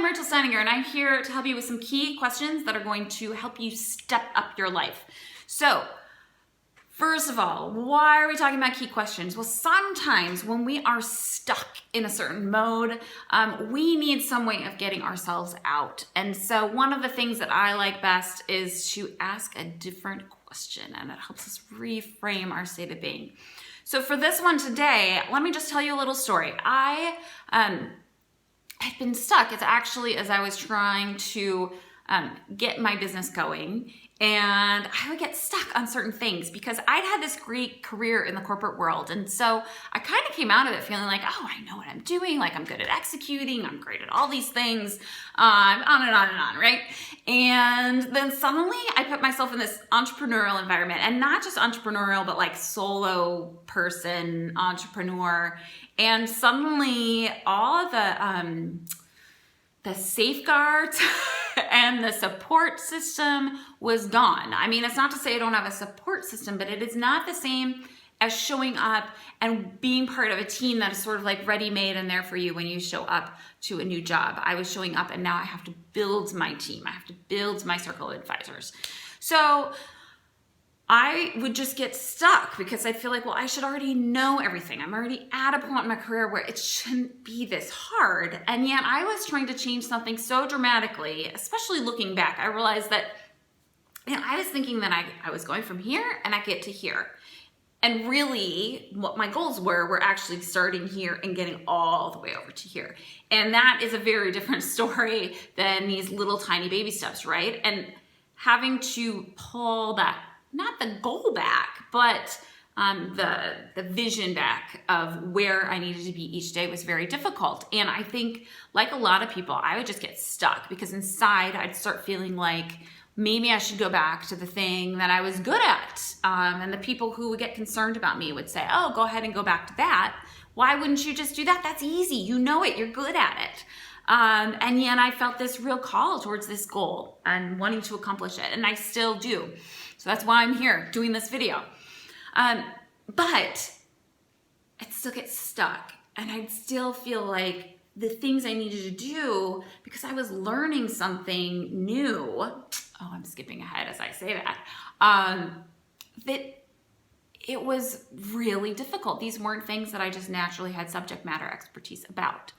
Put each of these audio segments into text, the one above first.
I'm Rachel Steininger, and I'm here to help you with some key questions that are going to help you step up your life. So, first of all, why are we talking about key questions? Well, sometimes when we are stuck in a certain mode, we need some way of getting ourselves out. And so one of the things that I like best is to ask a different question, and it helps us reframe our state of being. So for this one today, let me just tell you a little story. I had been stuck. It's actually as I was trying to get my business going, and I would get stuck on certain things because I'd had this great career in the corporate world. And so I kind of came out of it feeling like, oh, I know what I'm doing. Like, I'm good at executing. I'm great at all these things. On and on and on, right? And then suddenly I put myself in this entrepreneurial environment, and not just entrepreneurial, but like solo person entrepreneur. And suddenly all of the safeguards and the support system was gone. I mean, it's not to say I don't have a support system, but it is not the same as showing up and being part of a team that is sort of like ready-made and there for you when you show up to a new job. I was showing up, and now I have to build my team. I have to build my circle of advisors. So I would just get stuck because I feel like, well, I should already know everything. I'm already at a point in my career where it shouldn't be this hard. And yet I was trying to change something so dramatically, especially looking back. I realized that, I was thinking that I was going from here and I get to here. And really what my goals were actually starting here and getting all the way over to here. And that is a very different story than these little tiny baby steps, right? And having to pull that, not the goal back, but the vision back of where I needed to be each day was very difficult. And I think, like a lot of people, I would just get stuck because inside I'd start feeling like maybe I should go back to the thing that I was good at. And the people who would get concerned about me would say, oh, go ahead and go back to that. Why wouldn't you just do that? That's easy. You know it. You're good at it. And yet I felt this real call towards this goal and wanting to accomplish it. And I still do. So that's why I'm here doing this video. But I'd still get stuck, and I'd still feel like the things I needed to do, because I was learning something new. Oh, I'm skipping ahead as I say that. That it was really difficult. These weren't things that I just naturally had subject matter expertise about.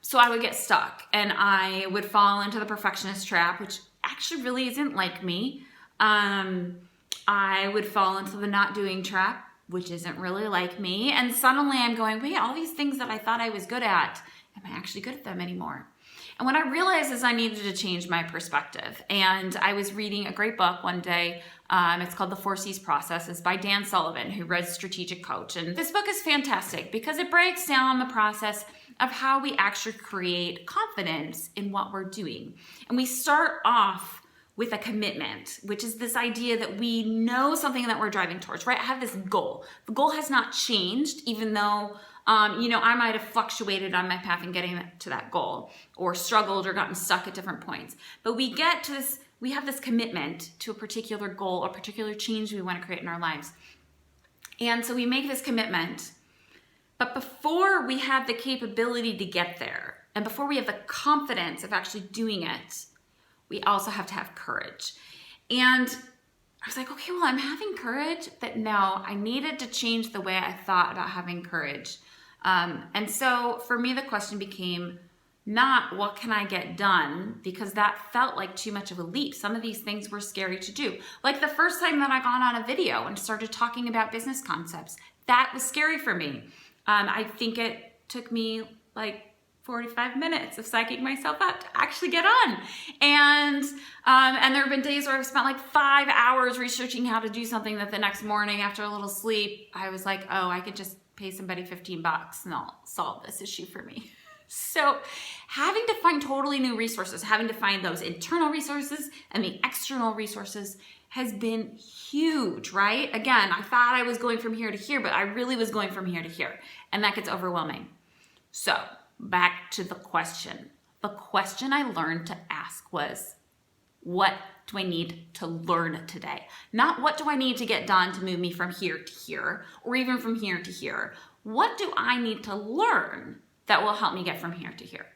So I would get stuck, and I would fall into the perfectionist trap, which actually really isn't like me. I would fall into the not doing trap, which isn't really like me. And suddenly I'm going, wait, all these things that I thought I was good at, am I actually good at them anymore? And what I realized is I needed to change my perspective. And I was reading a great book one day. It's called The 4 C's Process. It's by Dan Sullivan, who read Strategic Coach. And this book is fantastic because it breaks down the process of how we actually create confidence in what we're doing. And we start off with a commitment, which is this idea that we know something that we're driving towards, right? I have this goal. The goal has not changed, even though, I might have fluctuated on my path in getting to that goal, or struggled or gotten stuck at different points. But we get to this, we have this commitment to a particular goal, a particular change we want to create in our lives. And so we make this commitment, but before we have the capability to get there, and before we have the confidence of actually doing it, we also have to have courage. And I was like, okay, well, I'm having courage, but no, I needed to change the way I thought about having courage. And so for me, the question became not what can I get done, because that felt like too much of a leap. Some of these things were scary to do. Like the first time that I got on a video and started talking about business concepts, that was scary for me. I think it took me like 45 minutes of psyching myself up to actually get on. And there have been days where I've spent like 5 hours researching how to do something that the next morning after a little sleep, I was like, oh, I could just pay somebody $15 and they'll solve this issue for me. So having to find totally new resources, having to find those internal resources and the external resources has been huge, right? Again, I thought I was going from here to here, but I really was going from here to here. And that gets overwhelming. So back to the question. The question I learned to ask was, what do I need to learn today? Not what do I need to get done to move me from here to here, or even from here to here. What do I need to learn that will help me get from here to here?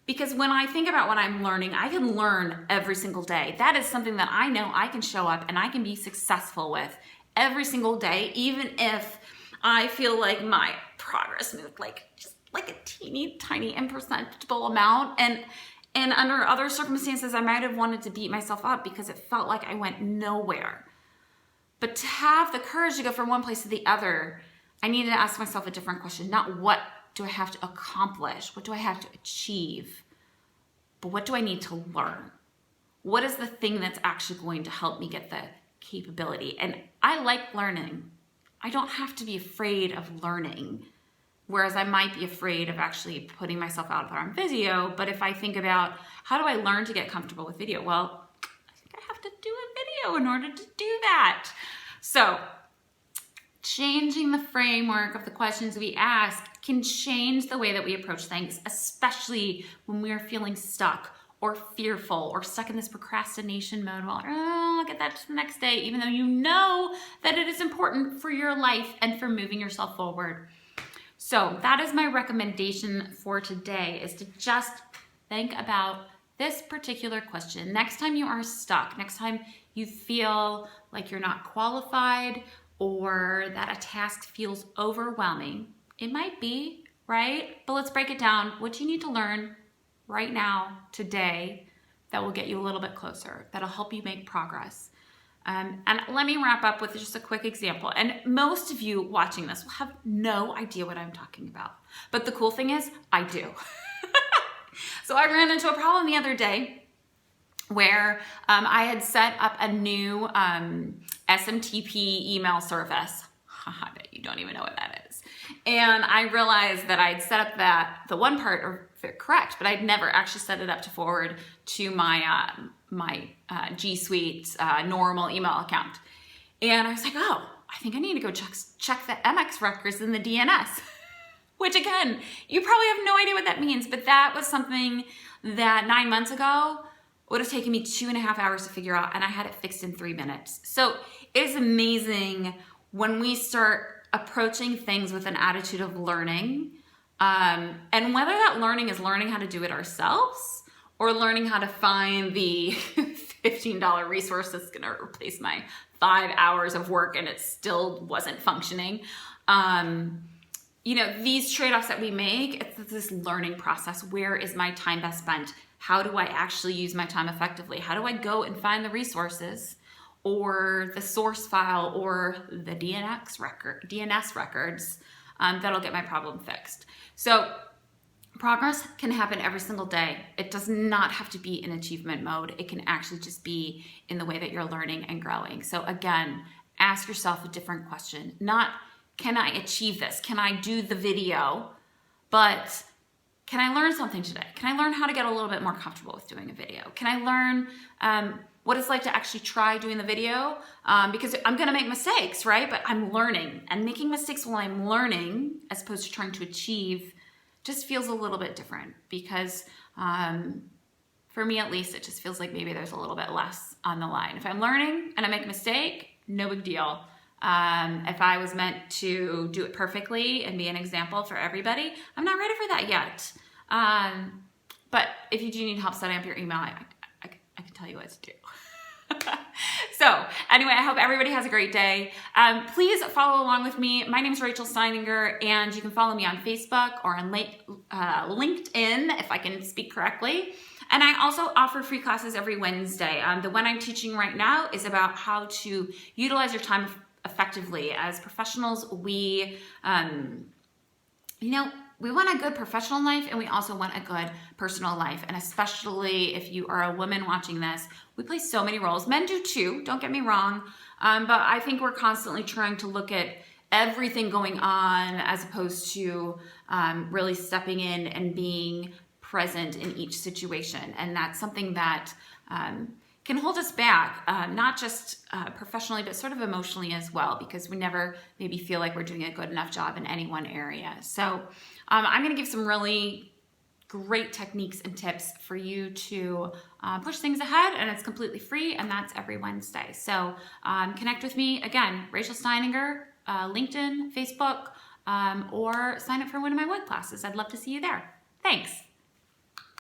Because when I think about what I'm learning, I can learn every single day. That is something that I know I can show up and I can be successful with every single day, even if I feel like my progress moved just like a teeny tiny imperceptible amount. And under other circumstances, I might have wanted to beat myself up because it felt like I went nowhere. But to have the courage to go from one place to the other, I needed to ask myself a different question. Not what do I have to accomplish? What do I have to achieve? But what do I need to learn? What is the thing that's actually going to help me get the capability? And I like learning. I don't have to be afraid of learning, whereas I might be afraid of actually putting myself out there on video. But if I think about how do I learn to get comfortable with video? Well, I think I have to do a video in order to do that. So changing the framework of the questions we ask can change the way that we approach things, especially when we are feeling stuck or fearful or stuck in this procrastination mode. Well, I'll get that to the next day, even though you know that it is important for your life and for moving yourself forward. So that is my recommendation for today, is to just think about this particular question. Next time you are stuck, next time you feel like you're not qualified or that a task feels overwhelming, it might be, right? But let's break it down. What do you need to learn right now, today, that will get you a little bit closer, that'll help you make progress? And let me wrap up with just a quick example. And most of you watching this will have no idea what I'm talking about. But the cool thing is, I do. So I ran into a problem the other day where I had set up a new SMTP email service. I bet you don't even know what that is. And I realized that I'd set up the one part correct, but I'd never actually set it up to forward to my G Suite normal email account. And I was like, oh, I think I need to go check the MX records in the DNS. Which again, you probably have no idea what that means, but that was something that 9 months ago would have taken me 2.5 hours to figure out, and I had it fixed in 3 minutes. So it is amazing when we start approaching things with an attitude of learning, and whether that learning is learning how to do it ourselves or learning how to find the $15 resource that's going to replace my 5 hours of work and it still wasn't functioning. These trade-offs that we make, it's this learning process. Where is my time best spent? How do I actually use my time effectively? How do I go and find the resources or the source file or the DNS records that'll get my problem fixed? So progress can happen every single day. It does not have to be in achievement mode. It can actually just be in the way that you're learning and growing. So again, ask yourself a different question. Not, can I achieve this? Can I do the video? But can I learn something today? Can I learn how to get a little bit more comfortable with doing a video? Can I learn what it's like to actually try doing the video? Because I'm gonna make mistakes, right? But I'm learning, and making mistakes while I'm learning as opposed to trying to achieve just feels a little bit different, because for me at least, it just feels like maybe there's a little bit less on the line. If I'm learning and I make a mistake, no big deal. If I was meant to do it perfectly and be an example for everybody, I'm not ready for that yet. But if you do need help setting up your email, I can tell you what to do. So anyway, I hope everybody has a great day. Please follow along with me. My name is Rachel Steininger, and you can follow me on Facebook or on LinkedIn, if I can speak correctly. And I also offer free classes every Wednesday. The one I'm teaching right now is about how to utilize your time effectively. As professionals, we want a good professional life, and we also want a good personal life. And especially if you are a woman watching this, we play so many roles. Men do too, don't get me wrong. But I think we're constantly trying to look at everything going on as opposed to really stepping in and being present in each situation. And that's something that can hold us back, not just professionally, but sort of emotionally as well, because we never maybe feel like we're doing a good enough job in any one area. So I'm gonna give some really great techniques and tips for you to push things ahead, and it's completely free, and that's every Wednesday. So connect with me, again, Rachel Steininger, LinkedIn, Facebook, or sign up for one of my web classes. I'd love to see you there. Thanks.